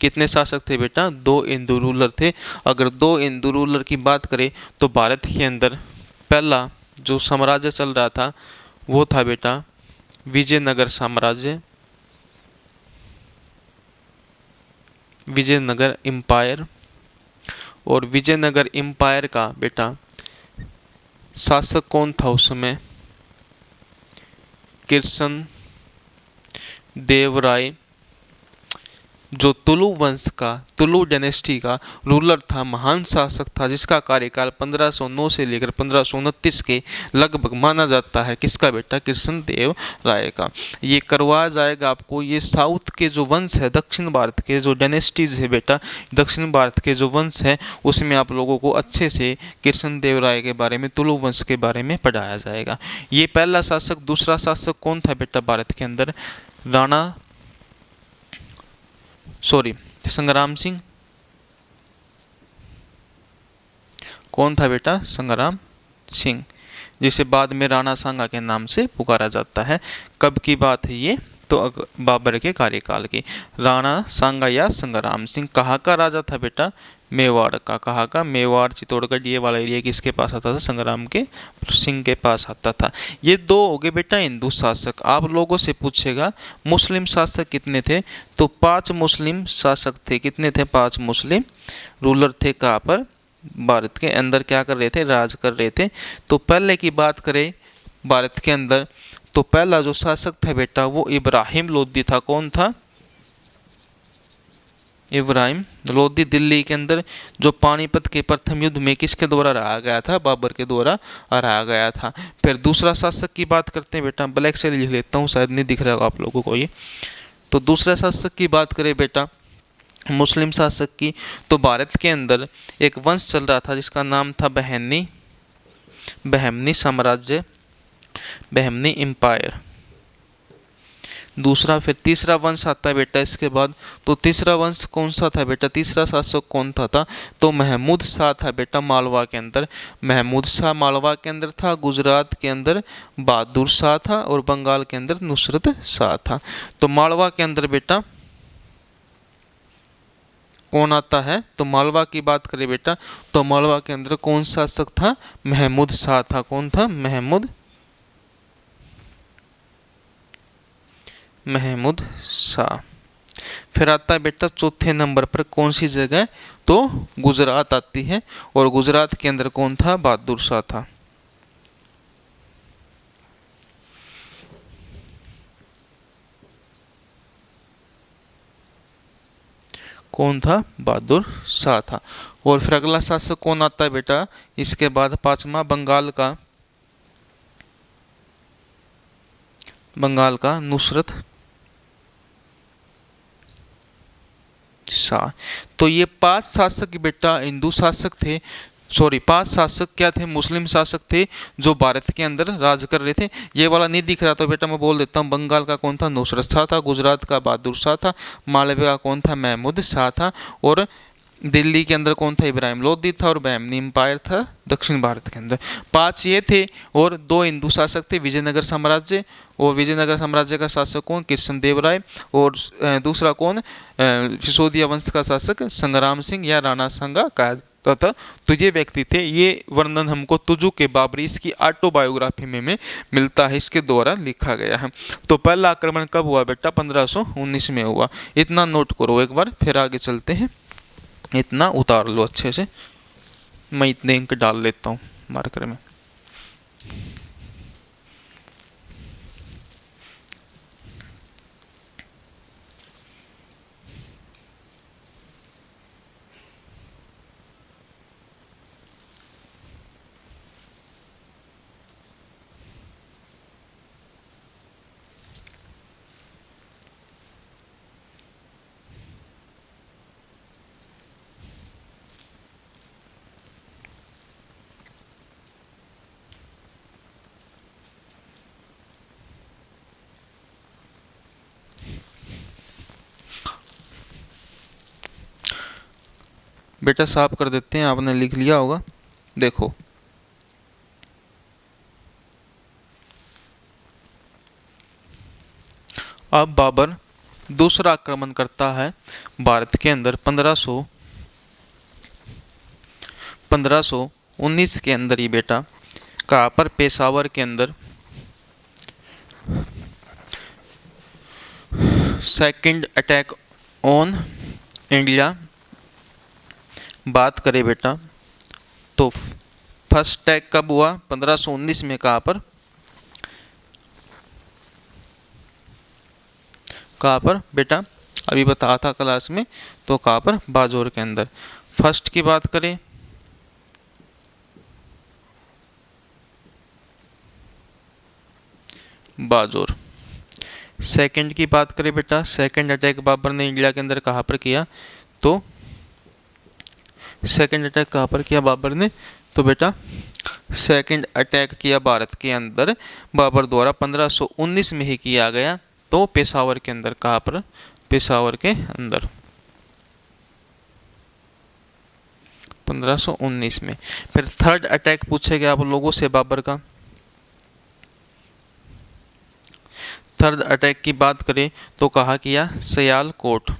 कितने शासक थे बेटा? 2 हिंदू रूलर थे। अगर 2 हिंदू रूलर की बात करें तो भारत के अंदर पहला जो साम्राज्य चल रहा था वो था बेटा विजयनगर साम्राज्य, विजयनगर एम्पायर। और विजयनगर एम्पायर का बेटा शासक कौन था उस समय? कृष्ण देवराय, जो तुलु वंश का, तुलु डायनेस्टी का रूलर था, महान शासक था, जिसका कार्यकाल 1509 से लेकर 1529 के लगभग माना जाता है। किसका बेटा? कृष्ण देव राय का। ये करवाया जाएगा आपको। ये साउथ के जो वंश है, दक्षिण भारत के जो डायनेस्टीज है बेटा, दक्षिण भारत के जो वंश है उसमें आप लोगों को अच्छे से कृष्ण देव राय के बारे में, तुलु वंश के बारे में पढ़ाया जाएगा। ये पहला शासक। दूसरा शासक कौन था बेटा भारत के अंदर? संग्राम सिंह। कौन था बेटा? संग्राम सिंह, जिसे बाद में राणा सांगा के नाम से पुकारा जाता है। कब की बात है ये? तो बाबर के कार्यकाल की। राणा सांगा या संग्राम सिंह कहाँ का राजा था बेटा? मेवाड़ का। कहाँ का? मेवाड़, चित्तौड़गढ़, ये वाला एरिया किसके पास आता था? संग्राम के सिंह के पास आता था। ये 2 हो गए बेटा हिंदू शासक। आप लोगों से पूछेगा मुस्लिम शासक कितने थे? तो 5 मुस्लिम शासक थे। कितने थे? 5 मुस्लिम रूलर थे। कहाँ पर? भारत के अंदर क्या कर रहे थे? राज कर रहे थे। तो पहले की बात करें भारत के अंदर तो पहला जो शासक था बेटा वो इब्राहिम लोदी था। कौन था? इब्राहिम लोदी। दिल्ली के अंदर जो पानीपत के प्रथम युद्ध में किसके द्वारा हराया गया था? बाबर के द्वारा हराया गया था। फिर दूसरा शासक की बात करते हैं बेटा, ब्लैक से लिख लेता हूँ, शायद नहीं दिख रहा होगा आप लोगों को ये। तो दूसरा शासक की बात करें बेटा मुस्लिम शासक की, तो भारत के अंदर एक वंश चल रहा था जिसका नाम था बहमनी साम्राज्य, बहमनी एम्पायर। दूसरा फिर तीसरा वंश आता है बेटा इसके बाद। तो तीसरा वंश कौन सा था बेटा, तीसरा शासक कौन था? तो महमूद शाह था बेटा, मालवा के अंदर। महमूद शाह मालवा के अंदर था, गुजरात के अंदर बहादुर शाह था और बंगाल के अंदर नुसरत शाह था। तो मालवा के अंदर बेटा कौन आता है? तो मालवा की बात करें बेटा तो मालवा के अंदर कौन शासक था? महमूद शाह था। कौन था? महमूद शाह। फिर आता है बेटा चौथे नंबर पर कौन सी जगह? तो गुजरात आती है, और गुजरात के अंदर कौन था? बहादुर शाह था। कौन था? बहादुर शाह था। और फिर अगला शासक कौन आता है बेटा इसके बाद? पांचवा बंगाल का नुसरत शाह। तो ये 5 शासक बेटा हिंदू शासक थे, सॉरी 5 शासक क्या थे? मुस्लिम शासक थे जो भारत के अंदर राज कर रहे थे। ये वाला नहीं दिख रहा तो बेटा मैं बोल देता हूँ। बंगाल का कौन था? नुसरत शाह था। गुजरात का बहादुर शाह था। मालवे का कौन था? महमूद शाह था। और दिल्ली के अंदर कौन था? इब्राहिम लोदी था। और बहमनी एम्पायर था दक्षिण भारत के अंदर। 5 ये थे, और 2 हिंदू शासक थे, विजयनगर साम्राज्य। और विजयनगर साम्राज्य का शासक कौन? कृष्णदेव राय। और दूसरा कौन? सिसोदिया वंश का शासक संग्राम सिंह या राणा सांगा कहा जाता था। तो ये व्यक्ति थे। ये वर्णन हमको तुजु के बाबरी इसकी ऑटोबायोग्राफी में मिलता है, इसके द्वारा लिखा गया है। तो पहला आक्रमण कब हुआ बेटा? 1519 में हुआ। इतना नोट करो एक बार, फिर आगे चलते हैं। इतना उतार लो अच्छे से, मैं इतने इंक डाल लेता हूँ मार्कर में। बेटा साफ कर देते हैं, आपने लिख लिया होगा। देखो अब बाबर दूसरा आक्रमण करता है भारत के अंदर 1519 के अंदर ही बेटा। कहाँ पर? पेशावर के अंदर। सेकंड अटैक ऑन इंडिया बात करें बेटा तो फर्स्ट अटैक कब हुआ? 1519 में। कहाँ पर? बेटा अभी बताया था क्लास में। तो कहाँ पर? बाजौर के अंदर। फर्स्ट की बात करें बाजौर। सेकंड की बात करें बेटा, सेकंड अटैक बाबर ने इंडिया के अंदर कहाँ पर किया? तो सेकंड अटैक कहाँ पर किया बाबर ने? तो बेटा सेकंड अटैक किया भारत के अंदर बाबर द्वारा 1519 में ही किया गया। तो पेशावर के अंदर। कहाँ पर? पेशावर के अंदर 1519 में। फिर थर्ड अटैक पूछेगा आप लोगों से बाबर का। थर्ड अटैक की बात करें तो कहाँ किया? सियालकोट।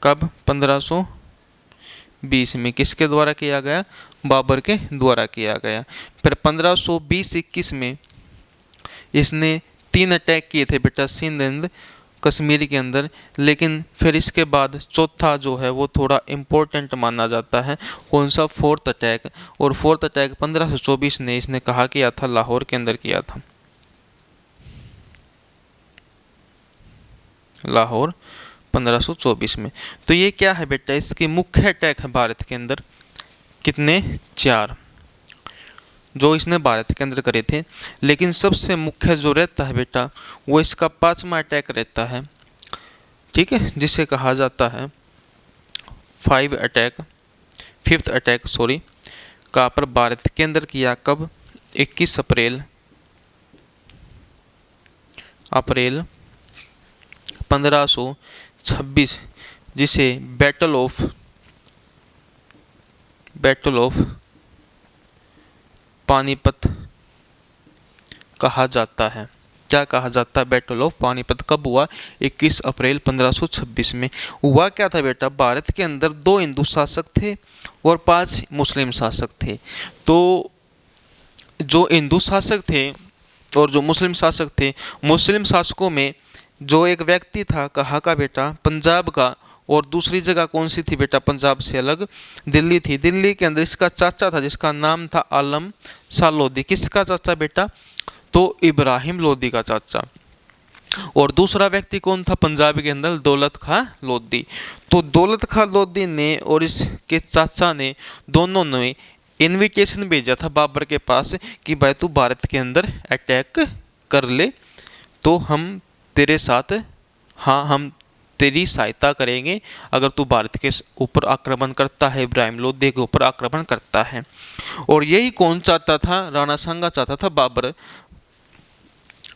कब? 1520 में। किसके द्वारा किया गया? बाबर के द्वारा किया गया। फिर 1520-21 में इसने 3 अटैक किए थे बेटा सिंध एंड कश्मीर के अंदर। लेकिन फिर इसके बाद चौथा जो है वो थोड़ा इम्पोर्टेंट माना जाता है। कौन सा? Fourth attack. और फोर्थ अटैक 1524 ने इसने कहा किया था? लाहौर के अंदर किया था। लाहौर 1524 में। तो ये क्या है बेटा? इसके मुख्य अटैक है भारत के अंदर। कितने? 4 जो इसने भारत के अंदर करे थे। लेकिन सबसे मुख्य जो रहता है बेटा वो इसका 5वां अटैक रहता है, ठीक है, जिसे कहा जाता है फिफ्थ अटैक सॉरी। कहाँ पर? भारत के अंदर किया। कब? 21 अप्रैल 1526, जिसे बैटल ऑफ पानीपत कहा जाता है। क्या कहा जाता है? बैटल ऑफ पानीपत कब हुआ? 21 अप्रैल 1526 में। हुआ क्या था बेटा? भारत के अंदर 2 हिंदू शासक थे और 5 मुस्लिम शासक थे। तो जो हिंदू शासक थे और जो मुस्लिम शासक थे, मुस्लिम शासकों में जो एक व्यक्ति था, कहाँ का बेटा? पंजाब का। और दूसरी जगह कौन सी थी बेटा? पंजाब से अलग दिल्ली थी। दिल्ली के अंदर इसका चाचा था जिसका नाम था आलम शाह लोधी। किसका चाचा बेटा? तो इब्राहिम लोधी का चाचा। और दूसरा व्यक्ति कौन था पंजाब के अंदर? दौलत खां लोधी। तो दौलत खां लोधी ने और इसके चाचा ने, दोनों ने इनविटेशन भेजा था बाबर के पास कि भाई तू भारत के अंदर अटैक कर ले तो हम तेरे साथ, हाँ हम तेरी सहायता करेंगे अगर तू भारत के ऊपर आक्रमण करता है, इब्राहिम लोधी के ऊपर आक्रमण करता है। और यही कौन चाहता था? राणा सांगा चाहता था। बाबर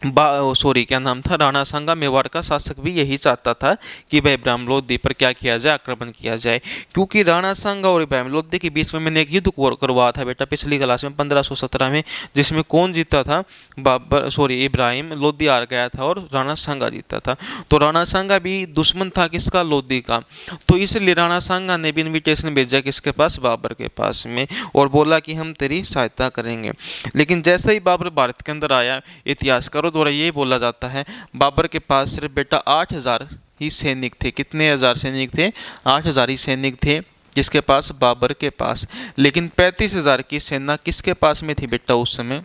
क्या नाम था? राणा सांगा, मेवाड़ का शासक भी यही चाहता था कि भाई इब्राहिम लोधी पर क्या किया जाए? आक्रमण किया जाए। क्योंकि राणा सांगा और इब्राहिम लोधी के बीच में मैंने एक युद्ध करवाया था बेटा पिछली क्लास में 1517 में, जिसमें कौन जीता था? इब्राहिम लोधी हार गया था और राणा सांगा जीता था। तो राणा सांगा भी दुश्मन था किसका? लोधी का। तो इसलिए राणा सांगा ने भी इन्विटेशन भेजा किसके पास? बाबर के पास में, और बोला कि हम तेरी सहायता करेंगे। लेकिन जैसे ही बाबर भारत के अंदर आया, इतिहासकारों द्वारा ये बोला जाता है बाबर के पास सिर्फ बेटा 8000 ही सैनिक थे। कितने हजार सैनिक थे? 8000 ही सैनिक थे किसके पास? बाबर के पास। लेकिन 35,000 की सेना किसके पास में थी बेटा उस समय?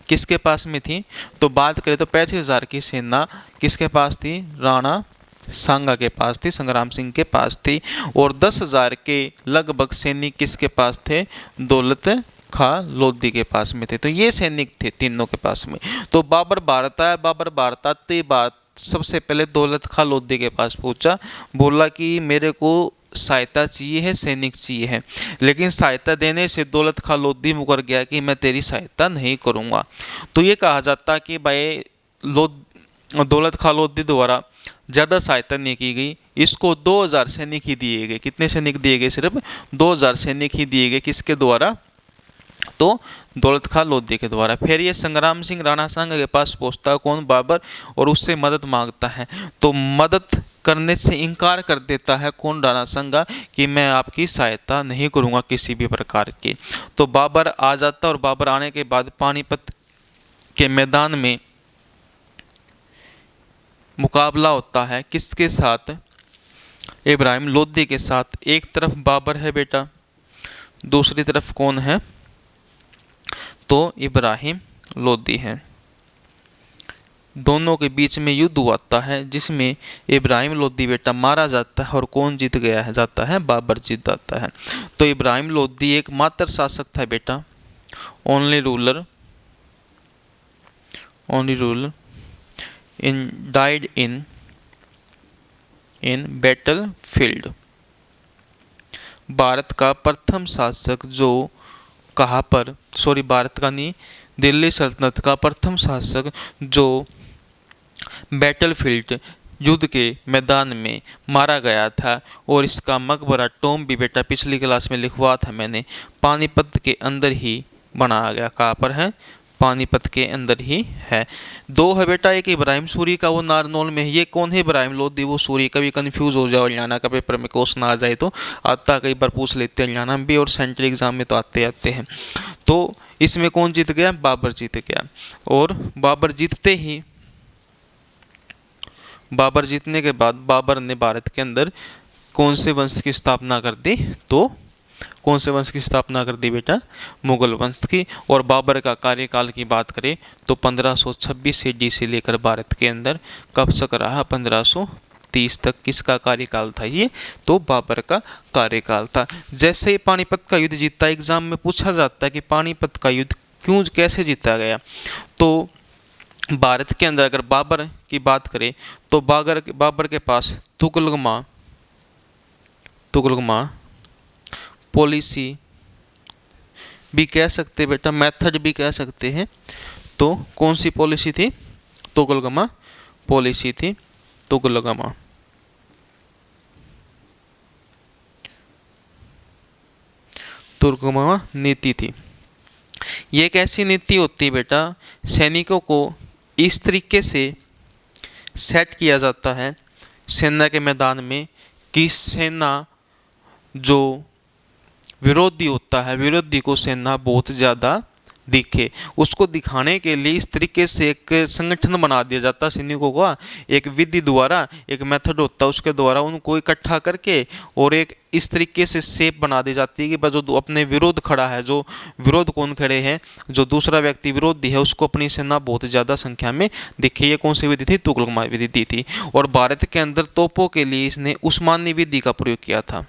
किसके पास में थी? तो बात करें तो 35,000 की सेना किसके पास थी? राणा सांगा के पास थी, संग्राम सिंह के पास थी। और 10,000 के लगभग सैनिक किसके पास थे? दौलत खां लोधी के पास में थे। तो ये सैनिक थे तीनों के पास में। तो बाबर भारत आया। बाबर भारत आते बात सबसे पहले दौलत खां लोधी के पास पहुंचा, बोला कि मेरे को सहायता चाहिए है, सैनिक चाहिए है। लेकिन सहायता देने से दौलत खां लोधी मुकर गया कि मैं तेरी सहायता नहीं करूंगा। तो ये कहा जाता कि भाई दौलत खां लोधी द्वारा ज़्यादा सहायता नहीं की गई, इसको 2000 सैनिक ही दिए गए। कितने सैनिक दिए गए? सिर्फ 2000 सैनिक ही दिए गए। किसके द्वारा? तो दौलत खां लोधी के द्वारा। फिर ये संग्राम सिंह राणा सांगा के पास पहुंचता है कौन? बाबर, और उससे मदद मांगता है। तो मदद करने से इनकार कर देता है कौन? राणा सांगा, कि मैं आपकी सहायता नहीं करूंगा किसी भी प्रकार की। तो बाबर आ जाता, और बाबर आने के बाद पानीपत के मैदान में मुकाबला होता है किसके साथ? इब्राहिम लोधी के साथ। एक तरफ बाबर है बेटा, दूसरी तरफ कौन है? तो इब्राहिम लोधी है। दोनों के बीच में युद्ध हुआ है जिसमें इब्राहिम लोधी बेटा मारा जाता है और कौन जीत गया है? जाता है बाबर जीत जाता है। तो इब्राहिम लोधी एक मात्र शासक था बेटा, only ruler died in battle field. Bharat का प्रथम शासक जो कहाँ पर? भारत का नहीं, दिल्ली सल्तनत का प्रथम शासक जो बैटलफील्ड युद्ध के मैदान में मारा गया था। और इसका मकबरा टॉम भी बेटा पिछली क्लास में लिखवा था मैंने, पानीपत के अंदर ही बनाया गया। कहाँ पर है? पानीपत के अंदर ही है। 2 है बेटा, एक इब्राहिम सूरी का, वो नारनौल में है। ये कौन है? इब्राहिम लोधी, वो सूरी। कभी कंफ्यूज हो जाओ, हरियाणा का पेपर में क्वेश्चन आ जाए तो आता, कई बार पूछ लेते हैं हरियाणा में भी, और सेंट्रल एग्जाम में तो आते हैं। तो इसमें कौन जीत गया? बाबर जीत गया। और बाबर जीतने के बाद बाबर ने भारत के अंदर कौन से वंश की स्थापना कर दी? तो कौन से वंश की स्थापना कर दी बेटा? मुगल वंश की। और बाबर का कार्यकाल की बात करें तो 1526 ईडी से लेकर भारत के अंदर कब तक रहा? 1530 तक। किसका कार्यकाल था ये? तो बाबर का कार्यकाल था। जैसे ही पानीपत का युद्ध जीता, एग्जाम में पूछा जाता है कि पानीपत का युद्ध कैसे जीता गया? तो भारत के अंदर अगर बाबर की बात करें तो बाबर के पास तुगलकमा पॉलिसी भी कह सकते हैं बेटा, मेथड भी कह सकते हैं। तो कौन सी पॉलिसी थी? तुगलकमा पॉलिसी थी तुगलकमा। तुगलकमा नीति थी। ये एक ऐसी नीति होती है बेटा, सैनिकों को इस तरीके से सेट किया जाता है सेना के मैदान में कि सेना जो विरोधी होता है, विरोधी को सेना बहुत ज़्यादा दिखे, उसको दिखाने के लिए इस तरीके से एक संगठन बना दिया जाता है सैनिकों का, एक विधि द्वारा, एक मेथड होता है उसके द्वारा उनको इकट्ठा करके और एक इस तरीके से शेप बना दी जाती है कि बस जो अपने विरोध खड़ा है, जो विरोध कौन खड़े हैं, जो दूसरा व्यक्ति विरोधी है, उसको अपनी सेना बहुत ज़्यादा संख्या में दिखे। ये कौन सी विधि थी? तुगलक विधि थी। और भारत के अंदर तोपों के लिए इसने उस्मानी विधि का प्रयोग किया था,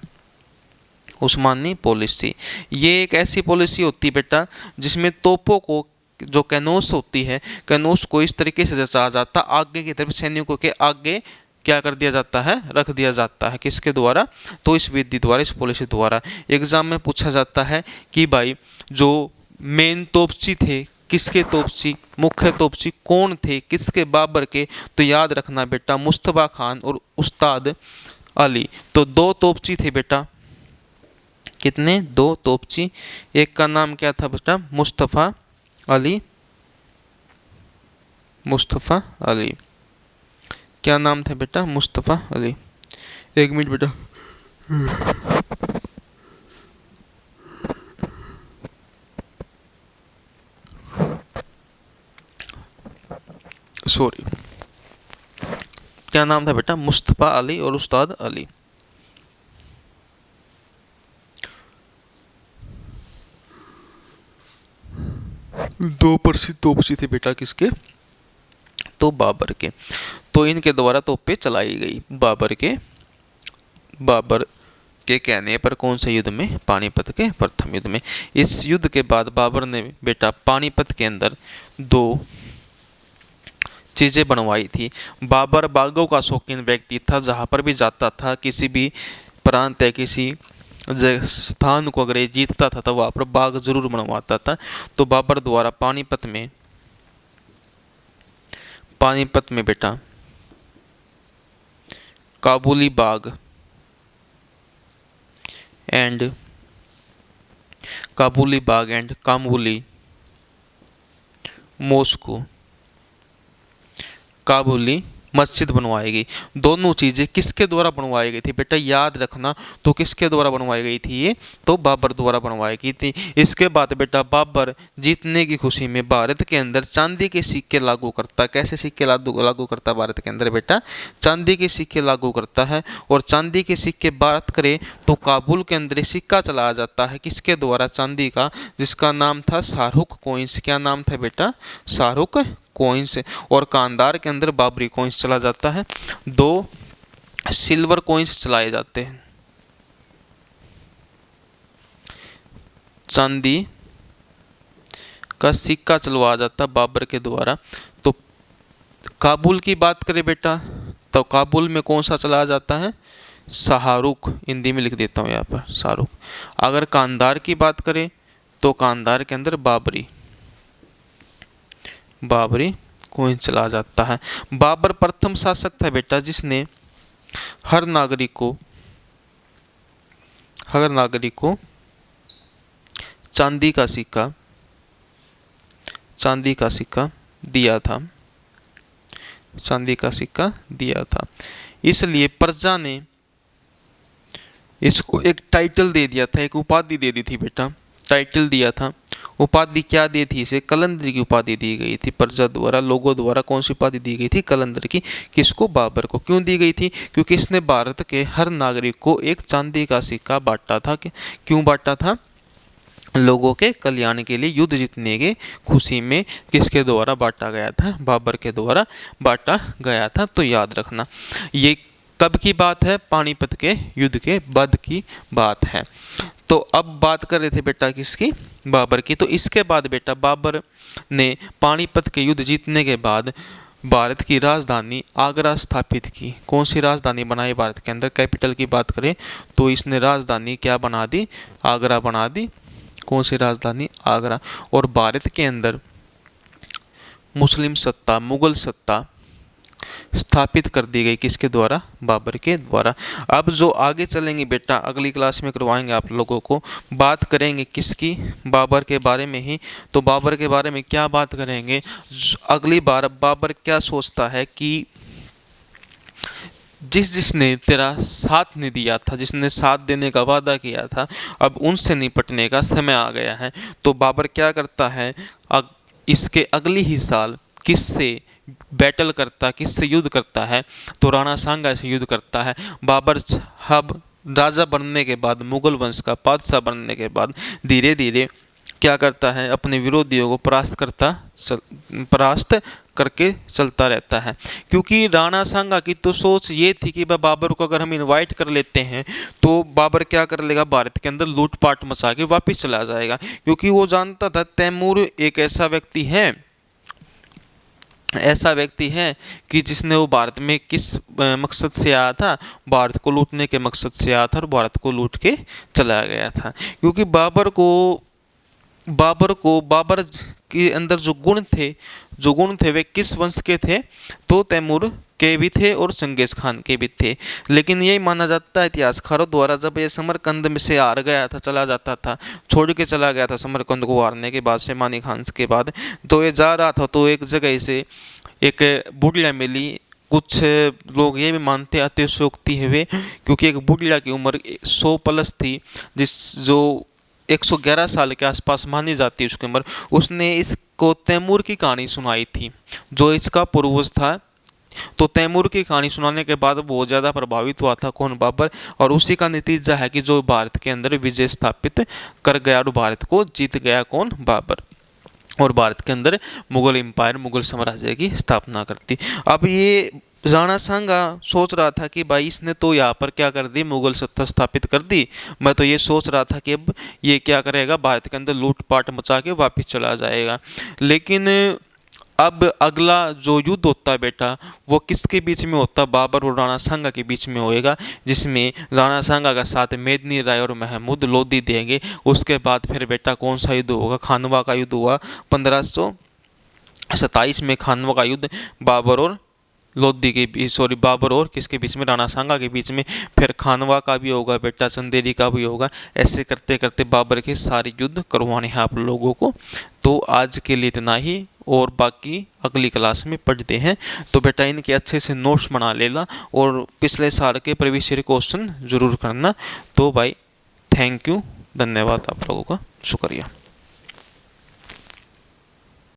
उस्मानी पॉलिसी। ये एक ऐसी पॉलिसी होती है बेटा जिसमें तोपों को, जो कैनोस होती है, कैनोस को इस तरीके से जचा जाता, आगे की तरफ सैनिकों के आगे क्या कर दिया जाता है? रख दिया जाता है। किसके द्वारा? तो इस विधि द्वारा, इस पॉलिसी द्वारा। एग्जाम में पूछा जाता है कि भाई जो मेन तोपची थे, किसके तोपची, मुख्य तोपची कौन थे, किसके? बाबर के। तो याद रखना बेटा मुस्तफा खान और उस्ताद अली। तो दो तोपची थे बेटा, कितने? दो तोपची। एक का नाम क्या था बेटा? मुस्तफ़ा अली। मुस्तफ़ा अली, क्या नाम था बेटा? मुस्तफ़ा अली। एक मिनट बेटा, सॉरी, क्या नाम था बेटा? मुस्तफ़ा अली और उस्ताद अली। दो प्रसिद्ध तोपची थे बेटा, किसके? तो बाबर के। तो इनके द्वारा तोपें चलाई गई बाबर के कहने पर। कौन से युद्ध में? पानीपत के प्रथम युद्ध में। इस युद्ध के बाद बाबर ने बेटा पानीपत के अंदर दो चीज़ें बनवाई थी। बाबर बागों का शौकीन व्यक्ति था, जहाँ पर भी जाता था, किसी भी प्रांत या किसी स्थान को अगर ये जीतता था तो वहाँ पर बाग जरूर बनवाता था। तो बाबर द्वारा पानीपत में बेटा काबुली बाग एंड काबुली मॉस्को काबुली मस्जिद बनवाई गई। दोनों चीज़ें किसके द्वारा बनवाई गई थी बेटा? याद रखना। तो किसके द्वारा बनवाई गई थी ये? तो बाबर द्वारा बनवाई गई थी। इसके बाद बेटा बाबर जीतने की खुशी में भारत के अंदर चांदी के सिक्के लागू करता। कैसे सिक्के लागू करता भारत के अंदर बेटा? चांदी के सिक्के लागू करता है। और चांदी के सिक्के बात करें तो काबुल के अंदर सिक्का चलाया जाता है, किसके द्वारा? चांदी का, जिसका नाम था शाहरुख कॉइन्स। क्या नाम था बेटा? शाहरुख कॉइन्स। और कांधार के अंदर बाबरी कॉइन्स चला जाता है। दो सिल्वर कॉइन्स चलाए जाते हैं, चांदी का सिक्का चलवाया जाता बाबर के द्वारा। तो काबुल की बात करें बेटा तो काबुल में कौन सा चलाया जाता है? शाहरुख। हिंदी में लिख देता हूँ यहाँ पर, शाहरुख। अगर कांधार की बात करें तो कांधार के अंदर बाबरी कॉइन चला जाता है। बाबर प्रथम शासक था बेटा जिसने हर नागरिक को चांदी का सिक्का दिया था। इसलिए प्रजा ने इसको एक टाइटल दे दिया था, एक उपाधि दे दी थी बेटा, टाइटल दिया था। उपाधि क्या दी थी इसे? कलंदर की उपाधि दी गई थी प्रजा द्वारा, लोगों द्वारा। कौन सी उपाधि दी गई थी? कलंदर की। किसको? बाबर को। क्यों दी गई थी? क्योंकि इसने भारत के हर नागरिक को एक चांदी का सिक्का बांटा था। क्यों बांटा था? लोगों के कल्याण के लिए, युद्ध जीतने के खुशी में। किसके द्वारा बांटा गया था? बाबर के द्वारा बांटा गया था। तो याद रखना, ये कब की बात है? पानीपत के युद्ध के बाद की बात है। तो अब बात कर रहे थे बेटा किसकी? बाबर की। तो इसके बाद बेटा बाबर ने पानीपत के युद्ध जीतने के बाद भारत की राजधानी आगरा स्थापित की। कौन सी राजधानी बनाई भारत के अंदर? कैपिटल की बात करें तो इसने राजधानी क्या बना दी? आगरा बना दी। कौन सी राजधानी? आगरा। और भारत के अंदर मुस्लिम सत्ता, मुगल सत्ता स्थापित कर दी गई, किसके द्वारा? बाबर के द्वारा। अब जो आगे चलेंगे बेटा, अगली क्लास में करवाएंगे आप लोगों को, बात करेंगे किसकी? बाबर के बारे में ही। तो बाबर के बारे में क्या बात करेंगे? अगली बार बाबर क्या सोचता है कि जिसने तेरा साथ नहीं दिया था, जिसने साथ देने का वादा किया था, अब उनसे निपटने का समय आ गया है। तो बाबर क्या करता है? इसके अगली ही साल किससे बैटल करता, किससे युद्ध करता है? तो राणा सांगा से युद्ध करता है। बाबर अब राजा बनने के बाद, मुगल वंश का बादशाह बनने के बाद धीरे धीरे क्या करता है? अपने विरोधियों को परास्त करके चलता रहता है। क्योंकि राणा सांगा की तो सोच ये थी कि बाबर को अगर हम इनवाइट कर लेते हैं तो बाबर क्या कर लेगा? भारत के अंदर लूटपाट मचा के वापस चला जाएगा। क्योंकि वो जानता था तैमूर एक ऐसा व्यक्ति है कि जिसने वो भारत में किस मकसद से आया था? भारत को लूटने के मकसद से आया था और भारत को लूट के चला गया था। क्योंकि बाबर के अंदर जो गुण थे वे किस वंश के थे? तो तैमूर के भी थे और चंगेज खान के भी थे। लेकिन यही माना जाता है इतिहासकारों द्वारा, जब ये समरकंद में से हार गया था, चला जाता था, छोड़ के चला गया था समरकंद को हारने के बाद, शेमानी खान के बाद, तो ये जा रहा था तो एक जगह से एक बुढ़िया मिली। कुछ लोग ये भी मानते अतिशयोक्ति है वे, क्योंकि एक बुढ़िया की उम्र 100 प्लस थी, जो 111 साल के आसपास मानी जाती है उसकी उम्र। उसने इसको तैमूर की कहानी सुनाई थी, जो इसका पूर्वज था। तो तैमूर की कहानी सुनाने के बाद बहुत ज़्यादा प्रभावित हुआ था कौन? बाबर। और उसी का नतीजा है कि जो भारत के अंदर विजय स्थापित कर गया और भारत को जीत गया कौन? बाबर। और भारत के अंदर मुगल एम्पायर, मुगल साम्राज्य की स्थापना करती। अब ये राणा सांगा सोच रहा था कि भाई इसने तो यहाँ पर क्या कर दी? मुगल सत्ता स्थापित कर दी। मैं तो ये सोच रहा था कि अब ये क्या करेगा? भारत के अंदर लूटपाट मचा के वापस चला जाएगा। लेकिन अब अगला जो युद्ध होता है बेटा, वो किसके बीच में होता है? बाबर और राणा सांगा के बीच में होएगा, जिसमें राणा सांगा का साथ मेदिनी राय और महमूद लोदी देंगे। उसके बाद फिर बेटा कौन सा युद्ध होगा? खानवा का युद्ध हुआ 1527 में। खानवा का युद्ध बाबर और लोदी के बीच, बाबर और किसके बीच में? राणा सांगा के बीच में। फिर खानवा का भी होगा बेटा, चंदेरी का भी होगा। ऐसे करते करते बाबर के सारे युद्ध करवाने हैं आप लोगों को। तो आज के लिए इतना ही, और बाकी अगली क्लास में पढ़ते हैं। तो बेटा इनके अच्छे से नोट्स बना लेना और पिछले साल के प्रीवियस ईयर क्वेश्चन जरूर करना। तो भाई थैंक यू, धन्यवाद आप लोगों का, शुक्रिया।